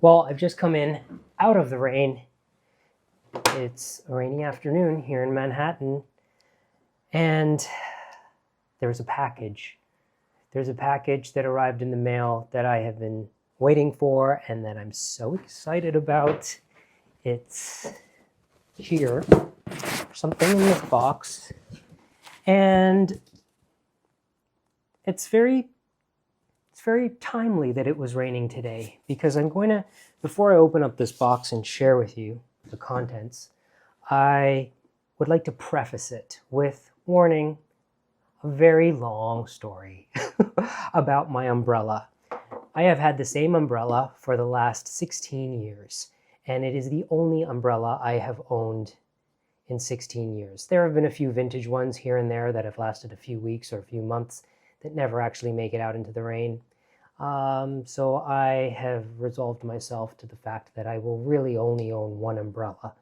Well, I've just come in out of the rain. It's a rainy afternoon here in Manhattan, and there's a package. There's a package that arrived in the mail that I have been waiting for and that I'm so excited about. It's here, something in this box, and it's very timely that it was raining today, because I'm going to, before I open up this box and share with you the contents, I would like to preface it with warning, a very long story about my umbrella. I have had the same umbrella for the last 16 years, and it is the only umbrella I have owned in 16 years. There have been a few vintage ones here and there that have lasted a few weeks or a few months that never actually make it out into the rain. So I have resolved myself to the fact that I will really only own one umbrella.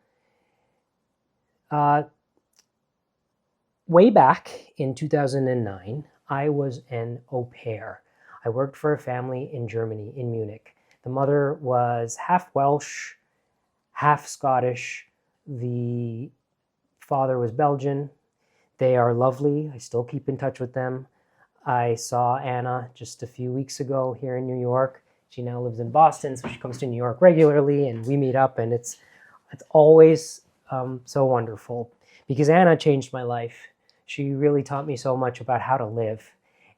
Way back in 2009, I was an au pair. I worked for a family in Germany, in Munich. The mother was half Welsh, half Scottish. The father was Belgian. They are lovely. I still keep in touch with them. I saw Anna just a few weeks ago here in New York. She now lives in Boston, so she comes to New York regularly, and we meet up, and it's always so wonderful, because Anna changed my life. She really taught me so much about how to live.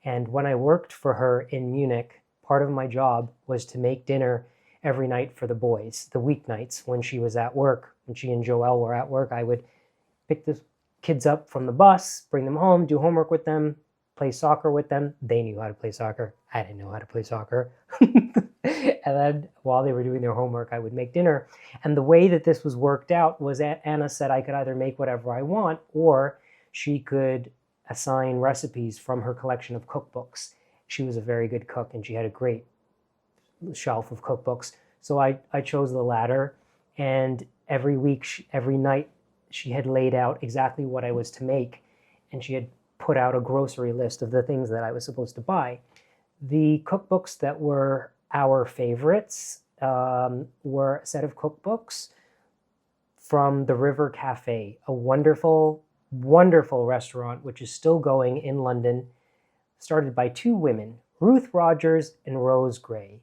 And when I worked for her in Munich, part of my job was to make dinner every night for the boys. The weeknights when she was at work, when she and Joelle were at work, I would pick the kids up from the bus, bring them home, do homework with them, play soccer with them. They knew how to play soccer. I didn't know how to play soccer. And then while they were doing their homework, I would make dinner. And the way that this was worked out was that Anna said I could either make whatever I want, or she could assign recipes from her collection of cookbooks. She was a very good cook, and she had a great shelf of cookbooks. So I chose the latter. And every week, every night, she had laid out exactly what I was to make. And she had put out a grocery list of the things that I was supposed to buy. The cookbooks that were our favorites were a set of cookbooks from the River Cafe, a wonderful, wonderful restaurant which is still going in London, started by two women, Ruth Rogers and Rose Gray.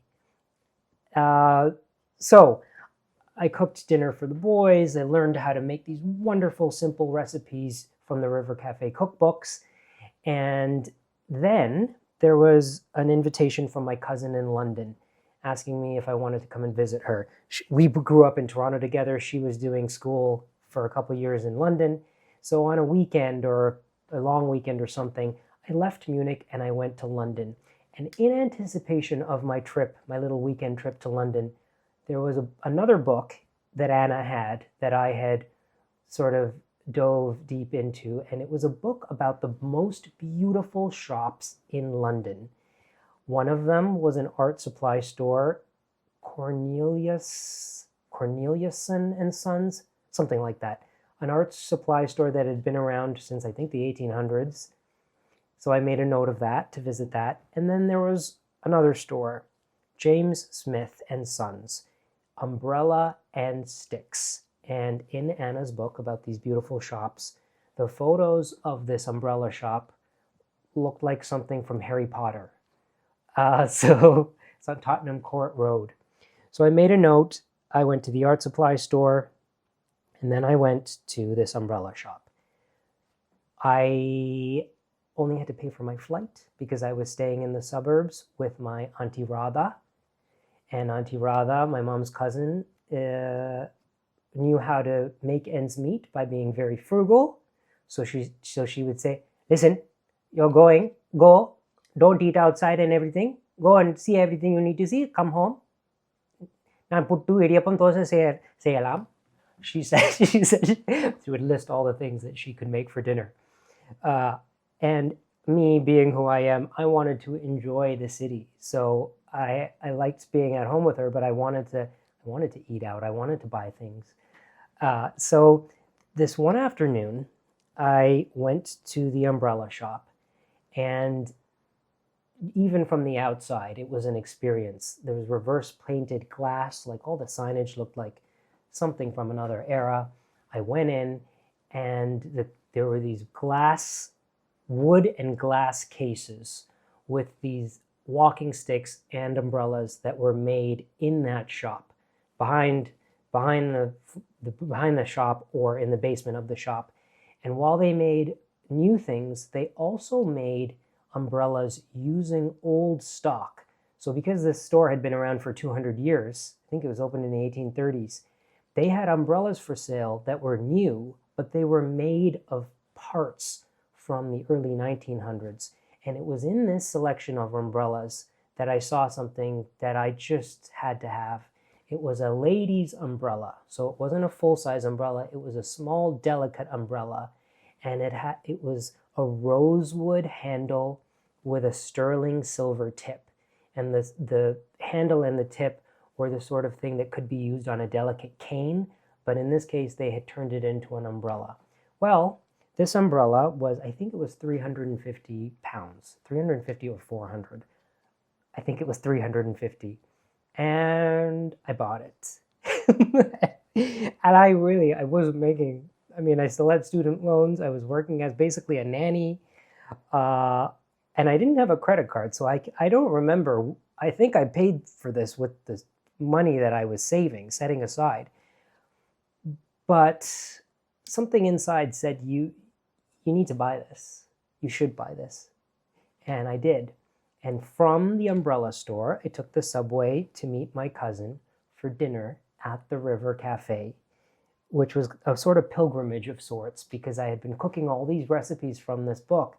So I cooked dinner for the boys. I learned how to make these wonderful, simple recipes from the River Cafe cookbooks. And then there was an invitation from my cousin in London asking me if I wanted to come and visit her. We grew up in Toronto together. She was doing school for a couple years in London. So on a weekend or a long weekend or something, I left Munich and I went to London. And in anticipation of my trip, my little weekend trip to London, there was another book that Anna had that I had sort of dove deep into, and it was a book about the most beautiful shops in London. One of them was an art supply store, Corneliusson and Sons, something like that. An art supply store that had been around since I think the 1800s. So I made a note of that, to visit that. And then there was another store, James Smith and Sons, Umbrella and Sticks. And in Anna's book about these beautiful shops, the photos of this umbrella shop looked like something from Harry Potter. So it's on Tottenham Court Road. So I made a note. I went to the art supply store, and then I went to this umbrella shop. I only had to pay for my flight because I was staying in the suburbs with my Auntie Rada. And Auntie Rada, my mom's cousin, knew how to make ends meet by being very frugal. So she would say, listen, you're going, go, don't eat outside and everything. Go and see everything you need to see, come home. And put two idiyappam dosa say alam. She said she would list all the things that she could make for dinner. And me being who I am, I wanted to enjoy the city. So I liked being at home with her, but I wanted to eat out. I wanted to buy things. So this one afternoon, I went to the umbrella shop, and even from the outside, it was an experience. There was reverse painted glass, like all the signage looked like something from another era. I went in, and there were these wood and glass cases with these walking sticks and umbrellas that were made in that shop, behind the shop or in the basement of the shop. And while they made new things, they also made umbrellas using old stock. So because this store had been around for 200 years, I think it was opened in the 1830s, they had umbrellas for sale that were new, but they were made of parts from the early 1900s. And it was in this selection of umbrellas that I saw something that I just had to have. It was a lady's umbrella. So it wasn't a full-size umbrella. It was a small, delicate umbrella. And it was a rosewood handle with a sterling silver tip. And the handle and the tip were the sort of thing that could be used on a delicate cane, but in this case they had turned it into an umbrella. Well, this umbrella was, I think it was 350 pounds, 350 or 400. I think it was 350. And I bought it. And I wasn't making, I still had student loans. I was working as basically a nanny. And I didn't have a credit card, so I don't remember. I think I paid for this with the money that I was setting aside. But something inside said, you need to buy this. You should buy this. And I did. And from the umbrella store, I took the subway to meet my cousin for dinner at the River Cafe, which was a sort of pilgrimage of sorts, because I had been cooking all these recipes from this book,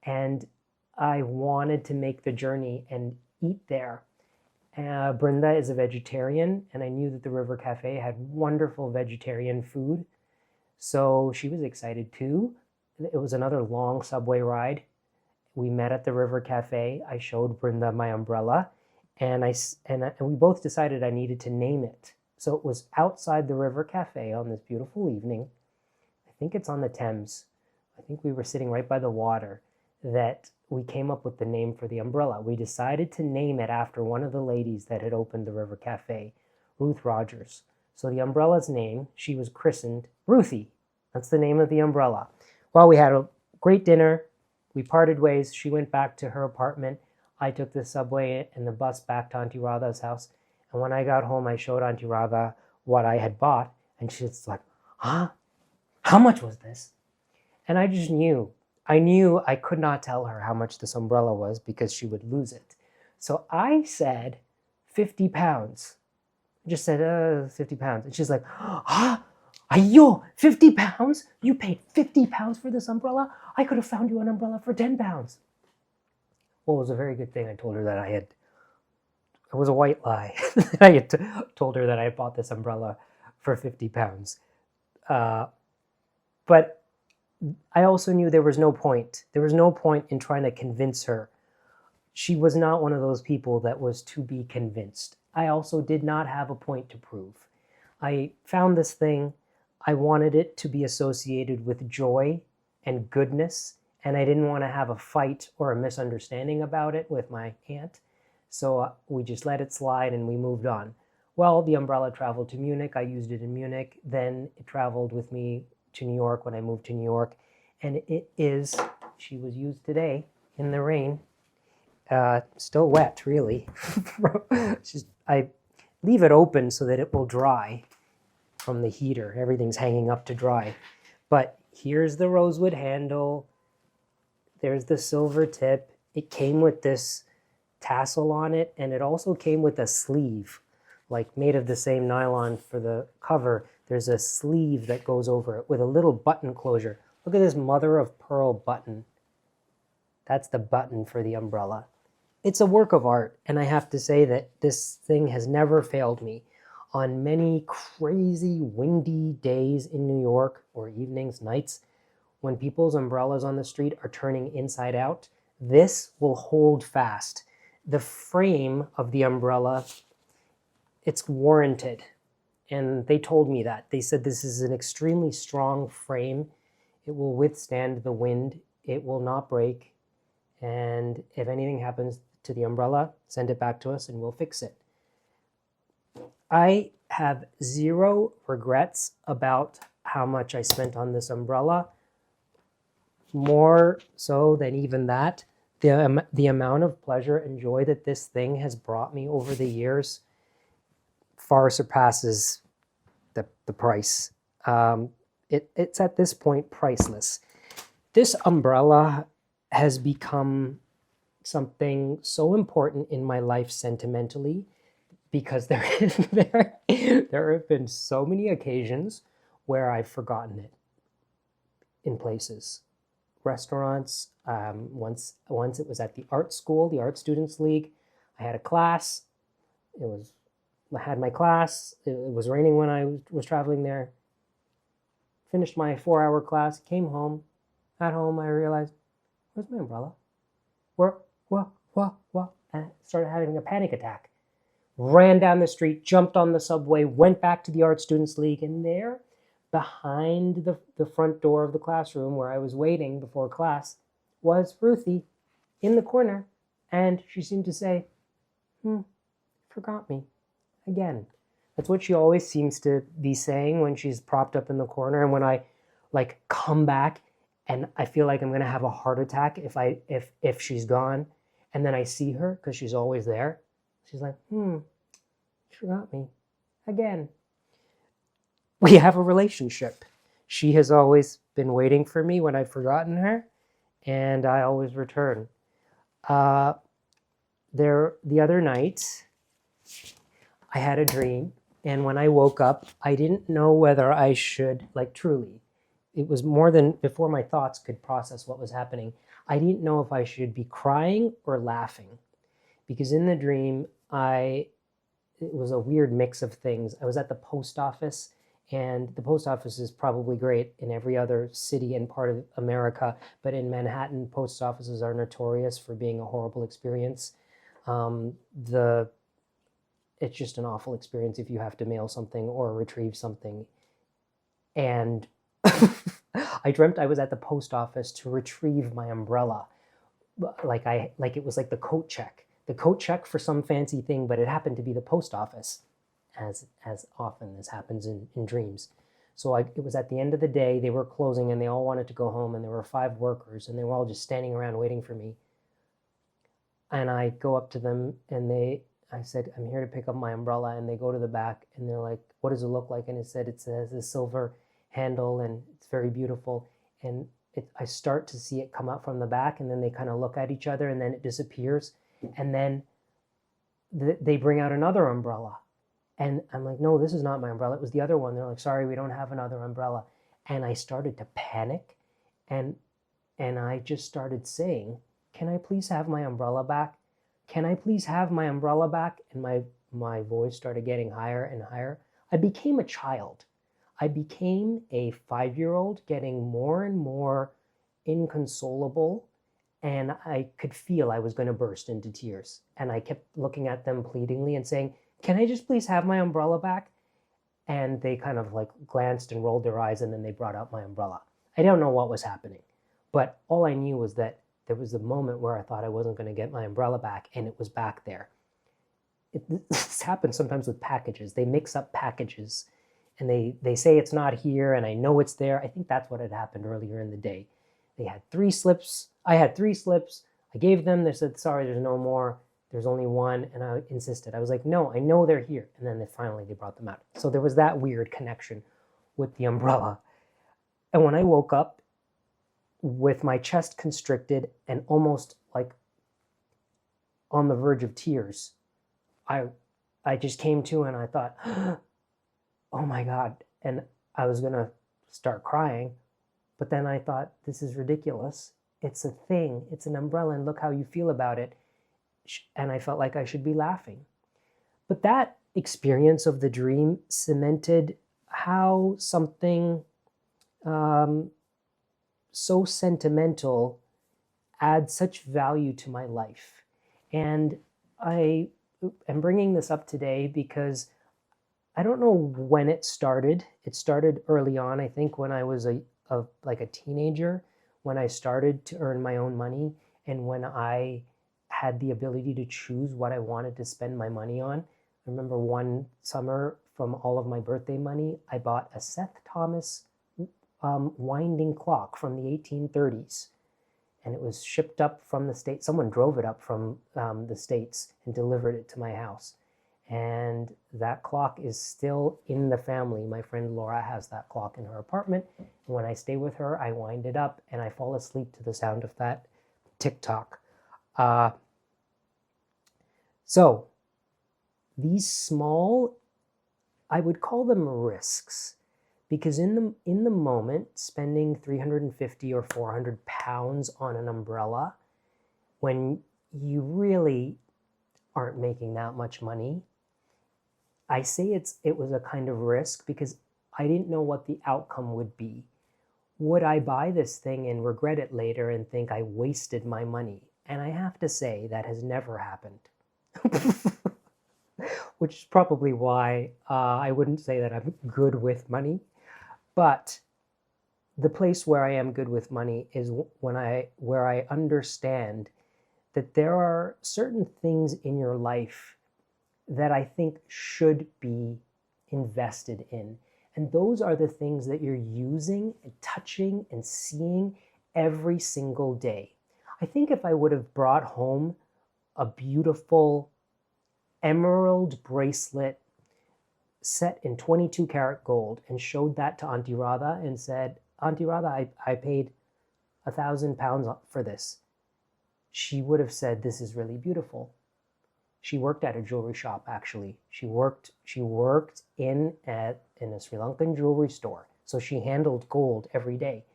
and I wanted to make the journey and eat there. Brenda is a vegetarian, and I knew that the River Cafe had wonderful vegetarian food, so she was excited too. It was another long subway ride. We met at the River Cafe. I showed Brenda my umbrella, and we both decided I needed to name it. So it was outside the River Cafe on this beautiful evening. I think it's on the Thames. I think we were sitting right by the water, that we came up with the name for the umbrella. We decided to name it after one of the ladies that had opened the River Cafe, Ruth Rogers. So the umbrella's name, she was christened Ruthie. That's the name of the umbrella. Well, we had a great dinner. We parted ways. She went back to her apartment. I took the subway and the bus back to Auntie Rada's house. And when I got home, I showed Auntie Rada what I had bought. And she's like, huh? How much was this? And I just knew. I knew I could not tell her how much this umbrella was because she would lose it. So I said 50 pounds. I just said 50 pounds. And she's like, ah, ayo, 50 pounds? You paid 50 pounds for this umbrella? I could have found you an umbrella for 10 pounds. Well, it was a very good thing I told her that it was a white lie. I had told her that I had bought this umbrella for 50 pounds. But I also knew there was no point. There was no point in trying to convince her. She was not one of those people that was to be convinced. I also did not have a point to prove. I found this thing. I wanted it to be associated with joy and goodness, and I didn't want to have a fight or a misunderstanding about it with my aunt. So we just let it slide and we moved on. Well, the umbrella traveled to Munich. I used it in Munich. Then it traveled with me to New York when I moved to New York. And she was used today in the rain. Still wet, really. I leave it open so that it will dry from the heater. Everything's hanging up to dry. But here's the rosewood handle. There's the silver tip. It came with this tassel on it, and it also came with a sleeve, like made of the same nylon for the cover. There's a sleeve that goes over it with a little button closure. Look at this mother of pearl button. That's the button for the umbrella. It's a work of art, and I have to say that this thing has never failed me. On many crazy, windy days in New York, or evenings, nights, when people's umbrellas on the street are turning inside out, this will hold fast. The frame of the umbrella, it's warranted. And they told me that. They said this is an extremely strong frame. It will withstand the wind. It will not break. And if anything happens to the umbrella, send it back to us and we'll fix it. I have zero regrets about how much I spent on this umbrella. More so than even that, the amount of pleasure and joy that this thing has brought me over the years far surpasses the price. It's at this point priceless. This umbrella has become something so important in my life sentimentally, because there have been so many occasions where I've forgotten it in places. Restaurants. Once it was at the art school, the Art Students League. I had a class. I had my class. It was raining when I was traveling there. Finished my 4-hour class. Came home. At home, I realized, where's my umbrella? What? And I started having a panic attack. Ran down the street, jumped on the subway, went back to the Art Students League, and there, behind the front door of the classroom where I was waiting before class, was Ruthie in the corner, and she seemed to say, forgot me again. That's what she always seems to be saying when she's propped up in the corner, and when I come back and I feel like I'm going to have a heart attack if she's gone, and then I see her because she's always there. She's like, she forgot me again. We have a relationship. She has always been waiting for me when I've forgotten her, and I always return. The other night, I had a dream, and when I woke up, I didn't know whether I should, truly, it was more than before my thoughts could process what was happening. I didn't know if I should be crying or laughing, because in the dream, it was a weird mix of things. I was at the post office, and the post office is probably great in every other city and part of America, but in Manhattan, post offices are notorious for being a horrible experience. It's just an awful experience if you have to mail something or retrieve something. And I dreamt I was at the post office to retrieve my umbrella. It was like the coat check for some fancy thing, but it happened to be the post office, as often as happens in dreams. So it was at the end of the day, they were closing and they all wanted to go home, and there were 5 workers and they were all just standing around waiting for me. And I go up to them and I said, I'm here to pick up my umbrella, and they go to the back and they're like, what does it look like? And it says a silver handle and it's very beautiful. And I start to see it come out from the back, and then they kind of look at each other, and then it disappears. And then they bring out another umbrella. And I'm like, no, this is not my umbrella. It was the other one. They're like, sorry, we don't have another umbrella. And I started to panic. And I just started saying, can I please have my umbrella back? Can I please have my umbrella back? And my voice started getting higher and higher. I became a child. I became a 5-year-old, getting more and more inconsolable. And I could feel I was going to burst into tears. And I kept looking at them pleadingly and saying, can I just please have my umbrella back? And they kind of glanced and rolled their eyes, and then they brought out my umbrella. I don't know what was happening, but all I knew was that there was a moment where I thought I wasn't going to get my umbrella back, and it was back there. This happens sometimes with packages. They mix up packages, and they say it's not here, and I know it's there. I think that's what had happened earlier in the day. They had 3 slips. I had 3 slips. I gave them. They said, sorry, there's no more. There's only one. And I insisted. I was like, no, I know they're here. And then finally they brought them out. So there was that weird connection with the umbrella. And when I woke up with my chest constricted and almost on the verge of tears, I just came to, and I thought, oh my God. And I was going to start crying. But then I thought, this is ridiculous. It's a thing. It's an umbrella, and look how you feel about it. And I felt like I should be laughing. But that experience of the dream cemented how something so sentimental adds such value to my life. And I am bringing this up today because I don't know when it started. It started early on, I think, when I was a teenager, when I started to earn my own money. And when I had the ability to choose what I wanted to spend my money on, I remember one summer from all of my birthday money, I bought a Seth Thomas winding clock from the 1830s. And it was shipped up from the States. Someone drove it up from the States and delivered it to my house. And that clock is still in the family. My friend Laura has that clock in her apartment. And when I stay with her, I wind it up and I fall asleep to the sound of that tick-tock. So these small, I would call them risks, because in the moment, spending 350 or 400 pounds on an umbrella when you really aren't making that much money, I say it was a kind of risk because I didn't know what the outcome would be. Would I buy this thing and regret it later and think I wasted my money? And I have to say that has never happened. Which is probably why I wouldn't say that I'm good with money. But the place where I am good with money is where I understand that there are certain things in your life that I think should be invested in. And those are the things that you're using and touching and seeing every single day. I think if I would have brought home a beautiful emerald bracelet set in 22 karat gold and showed that to Auntie Rada and said, Auntie Rada, I paid 1,000 pounds for this, she would have said, this is really beautiful. She worked at a jewelry shop, actually. She worked in a Sri Lankan jewelry store. So she handled gold every day.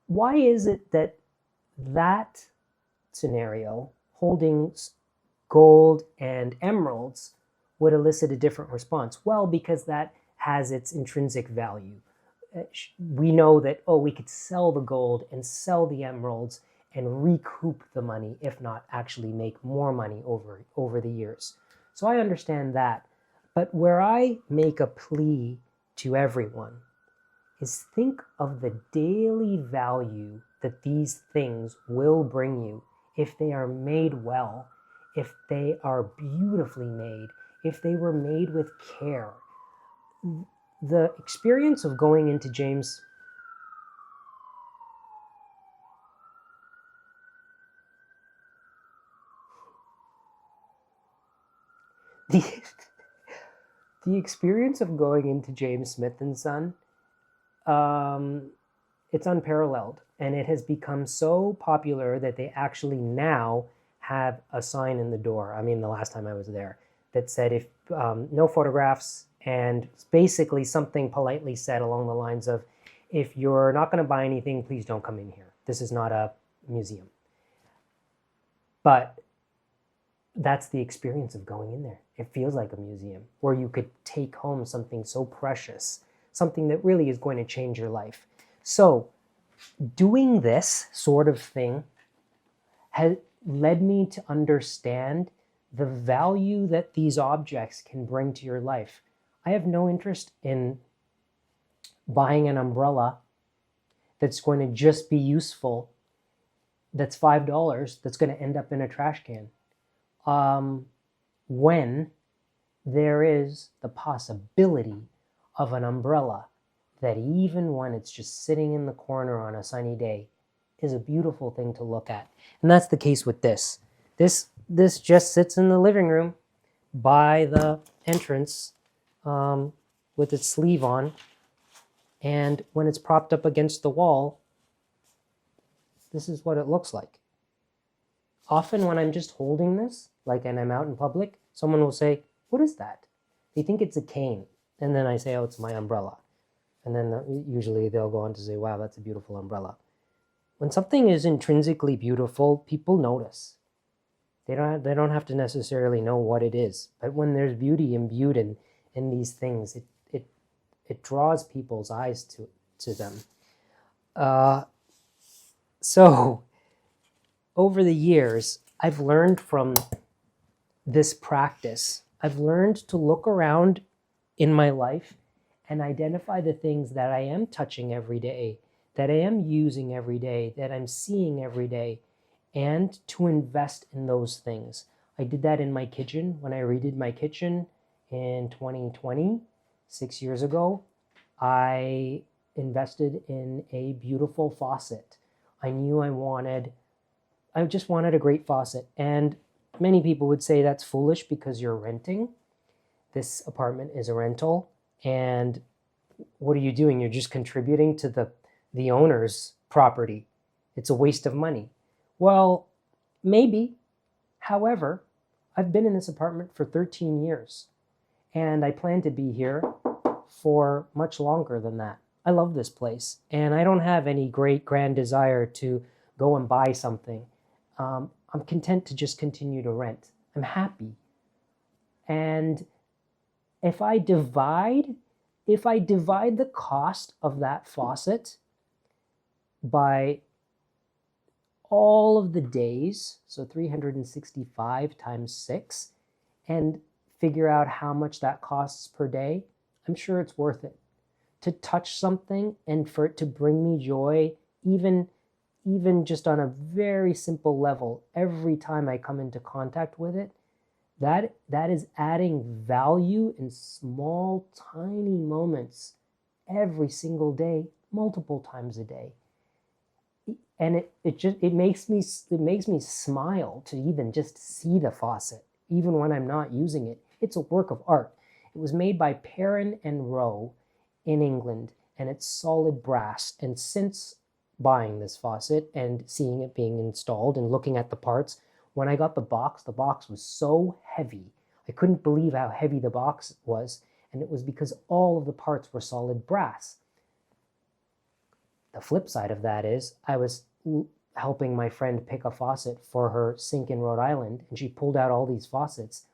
Why is it that scenario, holding gold and emeralds, would elicit a different response? Well, because that has its intrinsic value. We know that, we could sell the gold and sell the emeralds and recoup the money, if not actually make more money over the years. So I understand that. But where I make a plea to everyone is think of the daily value that these things will bring you if they are made well, if they are beautifully made, if they were made with care. The experience of going into James... The experience of going into James Smith & Son, it's unparalleled. And it has become so popular that they actually now have a sign in the door. I mean, the last time I was there, that said, if no photographs, and basically something politely said along the lines of, if you're not going to buy anything, please don't come in here. This is not a museum. But that's the experience of going in there. It feels like a museum where you could take home something so precious, something that really is going to change your life. So doing this sort of thing has led me to understand the value that these objects can bring to your life. I have no interest in buying an umbrella that's going to just be useful, that's $5, that's going to end up in a trash can. When there is the possibility of an umbrella that, even when it's just sitting in the corner on a sunny day, is a beautiful thing to look at. And that's the case with this. This just sits in the living room by the entrance with its sleeve on. And when it's propped up against the wall, this is what it looks like. Often when I'm just holding this, and I'm out in public, someone will say, what is that? They think it's a cane. And then I say, oh, it's my umbrella. And then usually they'll go on to say, wow, that's a beautiful umbrella. When something is intrinsically beautiful, people notice. They don't have to necessarily know what it is. But when there's beauty imbued in these things, it draws people's eyes to them. So over the years, I've learned from this practice. I've learned to look around in my life and identify the things that I am touching every day that I am using every day, that I'm seeing every day, and to invest in those things. I did that in my kitchen when I redid my kitchen in 2020, 6 years ago. I invested in a beautiful faucet. I knew I just wanted a great faucet. And many people would say that's foolish because you're renting. This apartment is a rental. And what are you doing? You're just contributing to the owner's property. It's a waste of money. Well, maybe. However, I've been in this apartment for 13 years and I plan to be here for much longer than that. I love this place and I don't have any great grand desire to go and buy something. I'm content to just continue to rent. I'm happy. And if I divide the cost of that faucet by all of the days, so 365 times 6, and figure out how much that costs per day, I'm sure it's worth it. To touch something and for it to bring me joy, even just on a very simple level, every time I come into contact with it, that is adding value in small, tiny moments every single day, multiple times a day. And it makes me smile to even just see the faucet, even when I'm not using it. It's a work of art. It was made by Perrin and Rowe in England, and it's solid brass. And since buying this faucet and seeing it being installed and looking at the parts, when I got the box was so heavy. I couldn't believe how heavy the box was, and it was because all of the parts were solid brass. The flip side of that is I was helping my friend pick a faucet for her sink in Rhode Island, and she pulled out all these faucets.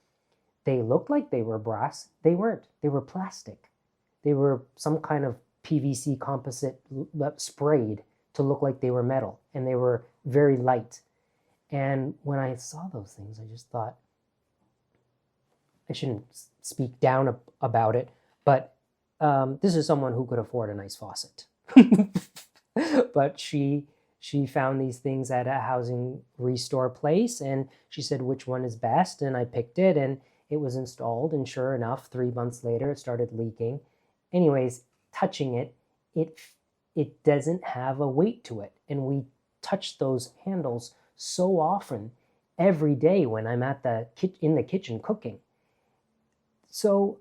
They looked like they were brass. They weren't. They were plastic. They were some kind of PVC composite sprayed to look like they were metal, and they were very light. And when I saw those things, I just thought, I shouldn't speak down about it, but this is someone who could afford a nice faucet. But she found these things at a housing restore place, and she said which one is best, and I picked it, and it was installed, and sure enough, 3 months later, it started leaking. Anyways, touching it, it doesn't have a weight to it, and we touch those handles so often every day when I'm in the kitchen cooking. So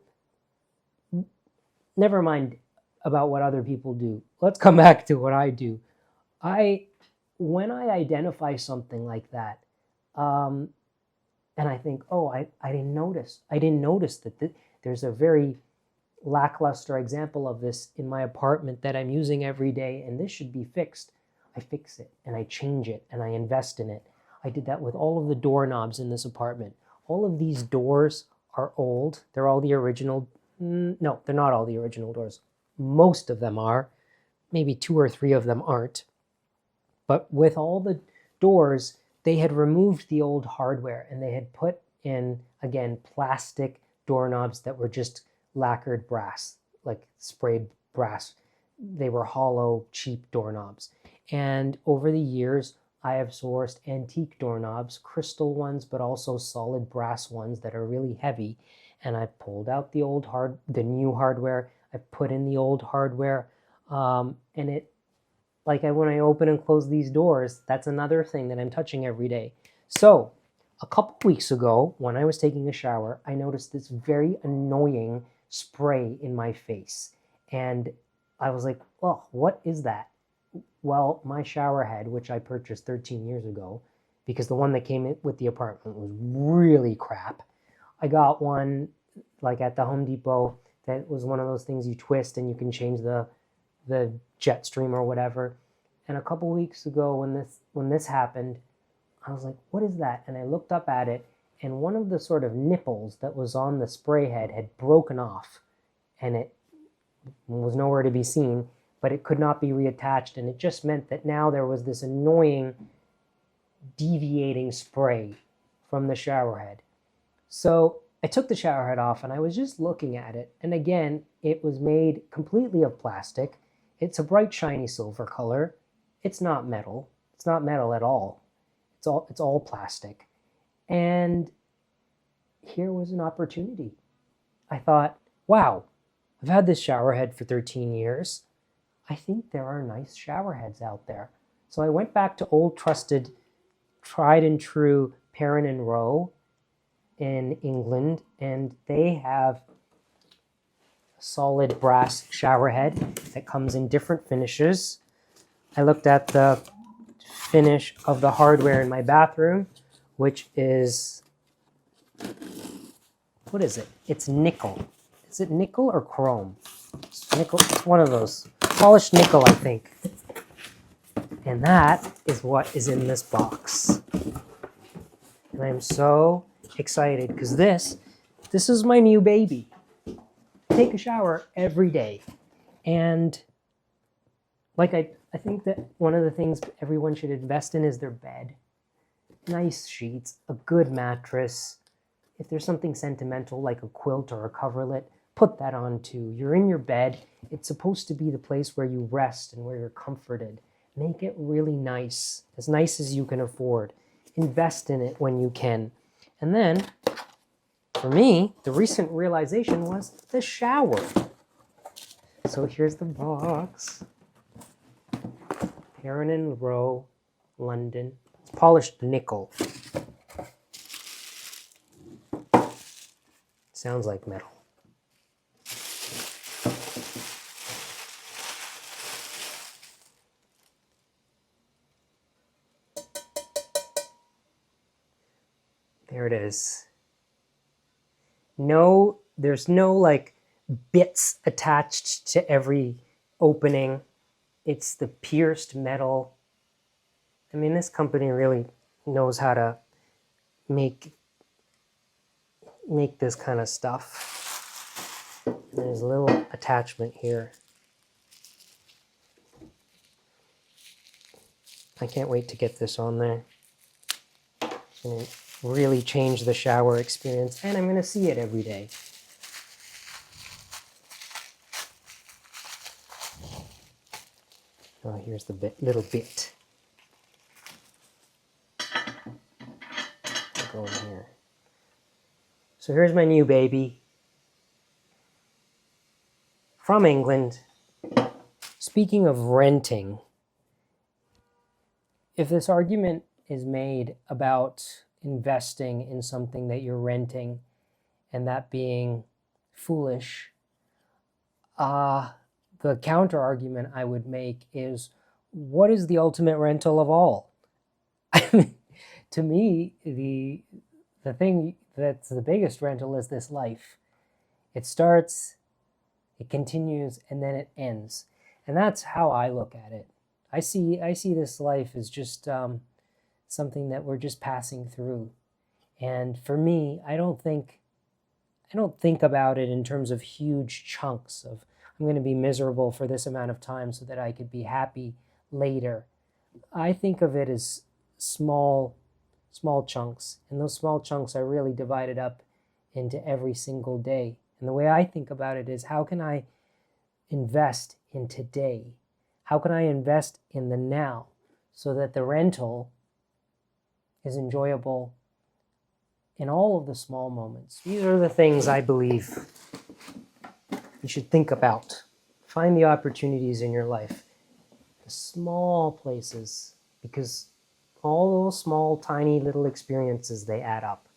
never mind about what other people do. Let's come back to what I do. When I identify something like that, and I think, oh, I didn't notice that there's a very lackluster example of this in my apartment that I'm using every day, and this should be fixed. I fix it and I change it and I invest in it. I did that with all of the doorknobs in this apartment. All of these doors are old. They're all the original. No, they're not all the original doors. Most of them are. Maybe 2 or 3 of them aren't. But with all the doors, they had removed the old hardware and they had put in, again, plastic doorknobs that were just lacquered brass, like sprayed brass. They were hollow, cheap doorknobs. And over the years, I have sourced antique doorknobs, crystal ones, but also solid brass ones that are really heavy. And I pulled out the new hardware. I put in the old hardware. And when I open and close these doors, that's another thing that I'm touching every day. So a couple weeks ago, when I was taking a shower, I noticed this very annoying spray in my face. And I was like, oh, what is that? Well, my shower head, which I purchased 13 years ago, because the one that came in with the apartment was really crap. I got one like at the Home Depot that was one of those things you twist and you can change the jet stream or whatever. And a couple weeks ago when this happened, I was like, what is that? And I looked up at it, and one of the sort of nipples that was on the spray head had broken off, and it was nowhere to be seen, but it could not be reattached, and it just meant that now there was this annoying deviating spray from the shower head. So I took the shower head off and I was just looking at it, and again, it was made completely of plastic. It's a bright, shiny silver color. It's not metal. It's not metal at all. It's all plastic. And here was an opportunity. I thought, wow, I've had this shower head for 13 years. I think there are nice shower heads out there. So I went back to old trusted, tried and true Perrin and Rowe in England, and they have a solid brass shower head that comes in different finishes. I looked at the finish of the hardware in my bathroom, which is, what is it? It's nickel. Is it nickel or chrome? It's nickel. It's one of those. Polished nickel, I think. And that is what is in this box. And I'm so excited because this is my new baby. I take a shower every day. And like I think that one of the things everyone should invest in is their bed. Nice sheets, a good mattress. If there's something sentimental like a quilt or a coverlet, put that on too. You're in your bed. It's supposed to be the place where you rest and where you're comforted. Make it really nice as you can afford. Invest in it when you can. And then, for me, the recent realization was the shower. So here's the box. Perrin and Rowe, London. It's polished nickel. Sounds like metal. There it is. No, there's no like bits attached to every opening. It's the pierced metal. I mean, this company really knows how to make this kind of stuff. There's a little attachment here. I can't wait to get this on there. It's going to really change the shower experience, and I'm going to see it every day. Oh, here's the little bit. I'll go in here. So here's my new baby from England. Speaking of renting, if this argument is made about investing in something that you're renting and that being foolish, the counter argument I would make is, what is the ultimate rental of all? To me, the thing that's the biggest rental is this life. It starts, it continues, and then it ends. And that's how I look at it. I see this life as just something that we're just passing through. And for me, I don't think about it in terms of huge chunks of, I'm going to be miserable for this amount of time so that I could be happy later. I think of it as small chunks. And those small chunks are really divided up into every single day. And the way I think about it is, how can I invest in today? How can I invest in the now so that the rental is enjoyable in all of the small moments? These are the things I believe you should think about. Find the opportunities in your life, the small places, because all those small, tiny little experiences, they add up.